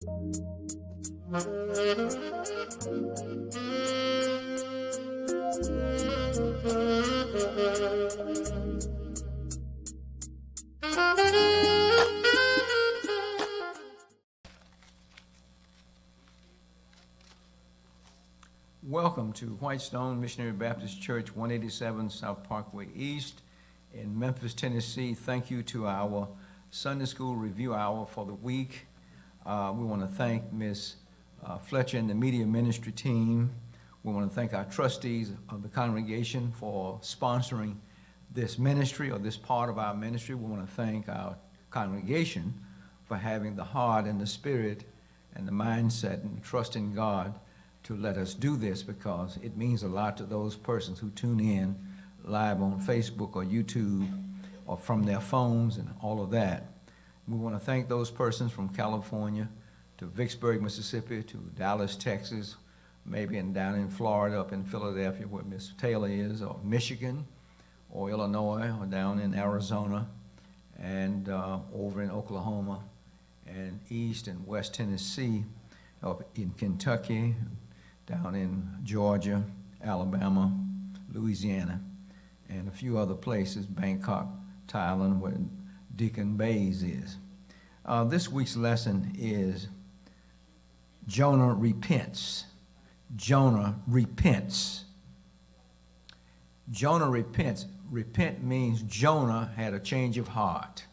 Welcome to Whitestone Missionary Baptist Church, 187 South Parkway East in Memphis, Tennessee. Thank you to our Sunday School Review Hour for the week. We want to thank Ms. Fletcher and the media ministry team. We want to thank our trustees of the congregation for sponsoring this ministry, or this part of our ministry. We want to thank our congregation for having the heart and the spirit and the mindset and trust in God to let us do this, because it means a lot to those persons who tune in live on Facebook or YouTube or from their phones and all of that. We want to thank those persons from California to Vicksburg, Mississippi, to Dallas, Texas, maybe down in Florida, up in Philadelphia where Ms. Taylor is, or Michigan, or Illinois, or down in Arizona, and over in Oklahoma, and East and West Tennessee, up in Kentucky, down in Georgia, Alabama, Louisiana, and a few other places, Bangkok, Thailand, where Deacon Bays is. This week's lesson is Jonah repents. Jonah repents. Jonah repents. Repent means Jonah had a change of heart.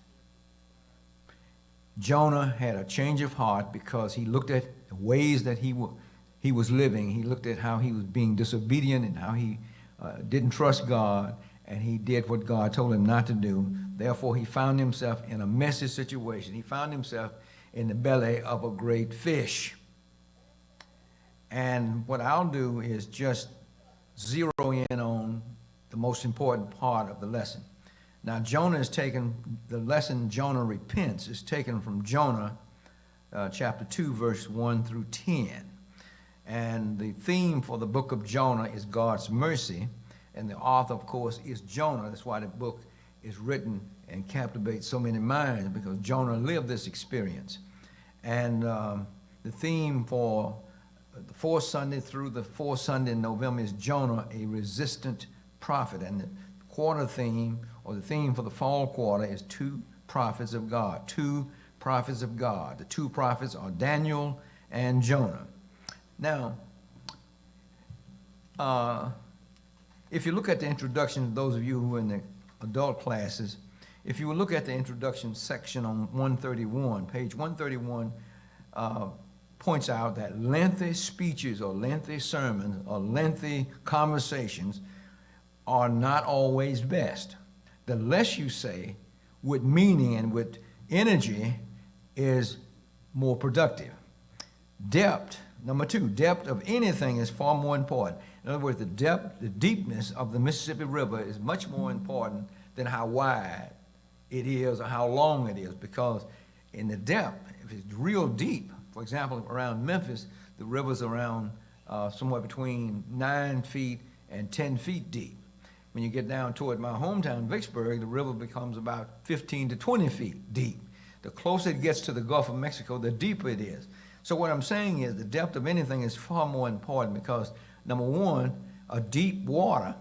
Jonah had a change of heart because he looked at the ways that he was living. He looked at how he was being disobedient and how he didn't trust God, and he did what God told him not to do. Therefore, he found himself in a messy situation. He found himself in the belly of a great fish. And what I'll do is just zero in on the most important part of the lesson. Now, Jonah is taken, the lesson Jonah repents is taken from Jonah chapter 2, verse 1 through 10. And the theme for the book of Jonah is God's mercy. And the author, of course, is Jonah. That's why the book is written and captivates so many minds, because Jonah lived this experience. And the theme for the fourth Sunday through the fourth Sunday in November is Jonah, a resistant prophet. And the quarter theme, or the theme for the fall quarter, is two prophets of God. Two prophets of God. The two prophets are Daniel and Jonah. Now, if you look at the introduction, those of you who are in the adult classes, if you look at the introduction section on 131, page 131 points out that lengthy speeches or lengthy sermons or lengthy conversations are not always best. The less you say with meaning and with energy is more productive. Depth, number two, depth of anything is far more important. In other words, the depth, the deepness of the Mississippi River is much more important than how wide it is or how long it is, because in the depth, if it's real deep, for example, around Memphis, the river's around somewhere between 9 feet and 10 feet deep. When you get down toward my hometown, Vicksburg, the river becomes about 15 to 20 feet deep. The closer it gets to the Gulf of Mexico, the deeper it is. So what I'm saying is the depth of anything is far more important, because number one, a deep water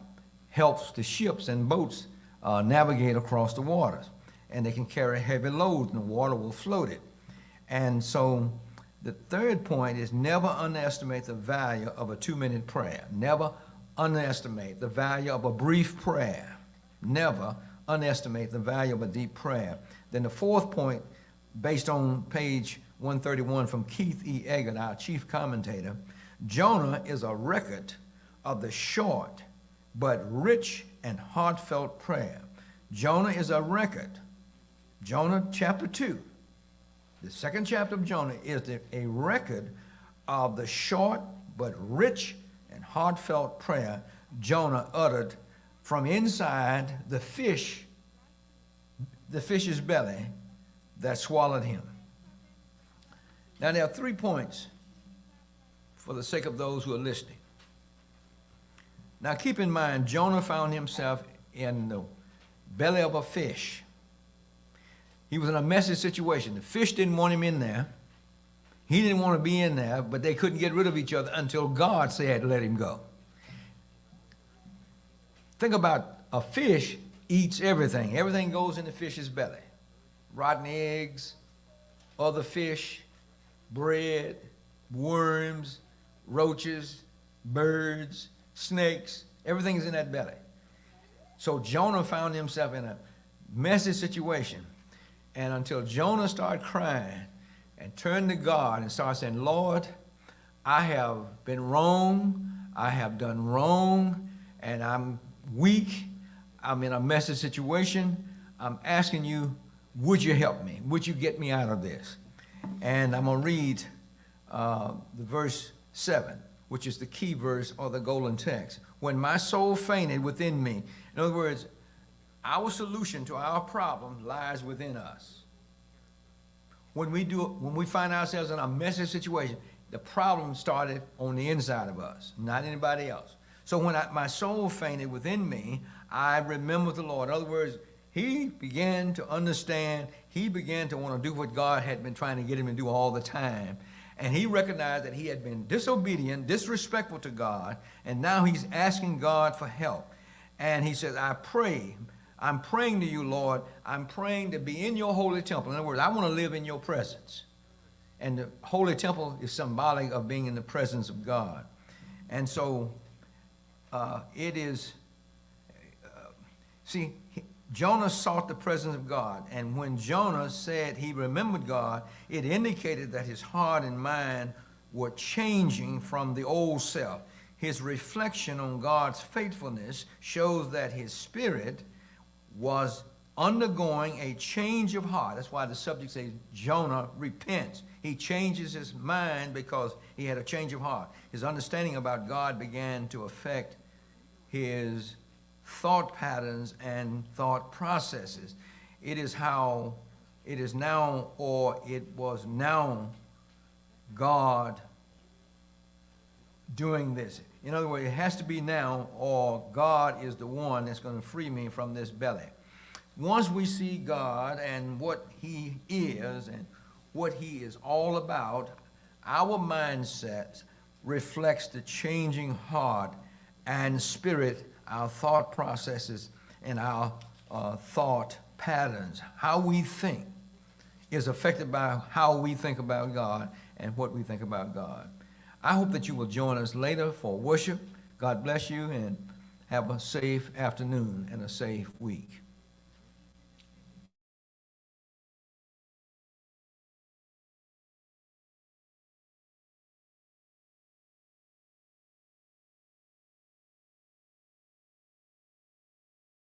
helps the ships and boats navigate across the waters, and they can carry heavy loads and the water will float it. And so the third point is never underestimate the value of a 2-minute prayer. Never underestimate the value of a brief prayer. Never underestimate the value of a deep prayer. Then the fourth point, based on page 131 from Keith E. Eggert, our chief commentator, Jonah is a record of the short but rich and heartfelt prayer. Jonah is a record. Jonah chapter 2, the second chapter of Jonah, is a record of the short but rich and heartfelt prayer Jonah uttered from inside the fish's belly that swallowed him. Now, there are 3 points for the sake of those who are listening. Now, keep in mind, Jonah found himself in the belly of a fish. He was in a messy situation. The fish didn't want him in there. He didn't want to be in there, but they couldn't get rid of each other until God said, let him go. Think about a fish eats everything. Everything goes in the fish's belly. Rotten eggs, other fish, bread, worms, roaches, birds, snakes, everything's in that belly. So Jonah found himself in a messy situation. And until Jonah started crying and turned to God and started saying, Lord, I have been wrong, I have done wrong, and I'm weak, I'm in a messy situation, I'm asking you, would you help me? Would you get me out of this? And I'm going to read the verse 7, which is the key verse or the golden text. When my soul fainted within me. In other words, our solution to our problem lies within us. When we find ourselves in a messy situation, the problem started on the inside of us, not anybody else. So when my soul fainted within me, I remembered the Lord. In other words, he began to understand. He began to want to do what God had been trying to get him to do all the time. And he recognized that he had been disobedient, disrespectful to God, and now he's asking God for help. And he says, I'm praying to you, Lord. I'm praying to be in your holy temple. In other words, I want to live in your presence. And the holy temple is symbolic of being in the presence of God. And so Jonah sought the presence of God. And when Jonah said he remembered God, it indicated that his heart and mind were changing from the old self. His reflection on God's faithfulness shows that his spirit was undergoing a change of heart. That's why the subject says Jonah repents. He changes his mind because he had a change of heart. His understanding about God began to affect his thought patterns and thought processes. It is now God doing this. In other words, it has to be now, or God is the one that's going to free me from this belly. Once we see God and what he is and what he is all about, our mindset reflects the changing heart and spirit, our thought processes, and our thought patterns. How we think is affected by how we think about God and what we think about God. I hope that you will join us later for worship. God bless you, and have a safe afternoon and a safe week.